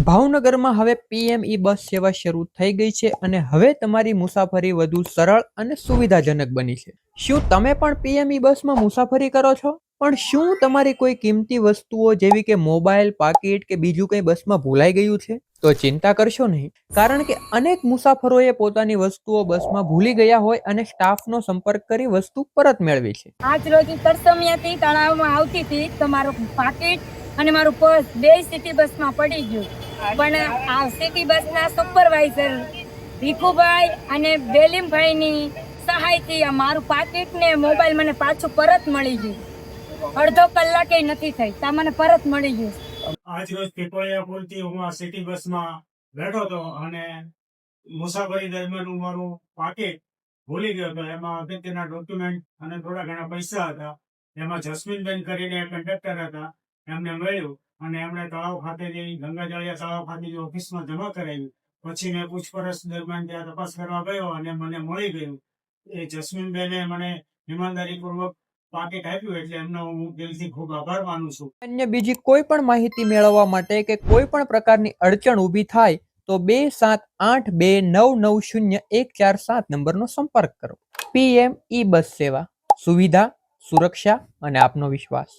ભાવનગરમાં હવે PM e બસ સેવા શરૂ થઈ ગઈ છે અને હવે તમારી મુસાફરી વધુ સરળ અને સુવિધાજનક બની છે। શું તમે પણ પીએમ ઈ બસમાં મુસાફરી કરો છો? પણ શું તમારી કોઈ કિંમતી વસ્તુઓ જેવી કે મોબાઈલ, પાકીટ કે બીજું કંઈ બસમાં ભૂલાઈ ગયું છે? તો ચિંતા કરશો નહીં, કારણ કે અનેક મુસાફરોએ પોતાની વસ્તુઓ બસમાં ભૂલી ગયા હોય અને સ્ટાફનો સંપર્ક કરી વસ્તુ પરત મેળવી છે। આજ રોજ તરસમિયાથી તળાવમાં આવતી હતી તો મારું પાકીટ અને મારું પર્સ બે સિટી બસમાં પડી ગયું, પણ આ સિટી બસના સુપરવાઇઝર ભીખુભાઈ અને બેલીમભાઈની સહાયથી આ મારું પાકીટ ને મોબાઈલ મને પાછું પરત મળી ગયું। અડધો કલાકે નથી થઈ તા મને પરત મળી ગયું। આજ રોજ પીપળિયા પુલથી હું આ સિટી બસમાં બેઠો હતો અને મુસાફરી દરમિયાન હું મારું પાકીટ ભૂલી ગયો હતો। એમાં અગત્યના ડોક્યુમેન્ટ અને થોડા ઘણા પૈસા હતા। એમાં જસ્મીનબેન કરીને કંડક્ટર હતા, એમને મળ્યું અને એમણે તળાવ ખાતેની ગંગાજળિયા તળાવ ખાતેની ઓફિસમાં જમા કરાવ્યું। પછી મેં પૂછપરછ દરમિયાન ત્યાં તપાસ કરવા ગયો અને મને મળી ગયું। એ જસ્મીનબેને મને ઈમાનદારીપૂર્વક પાકીટ આપ્યું, એટલે એમનો હું દિલથી ખૂબ આભાર માનું છું। અન્ય બીજી કોઈ પણ માહિતી મેળવવા માટે કે કોઈ પણ પ્રકારની અડચણ ઊભી થાય તો 2782990147 નંબરનો સંપર્ક કરો। પીએમ ઈ બસ સેવા, સુવિધા, સુરક્ષા અને આપનો વિશ્વાસ।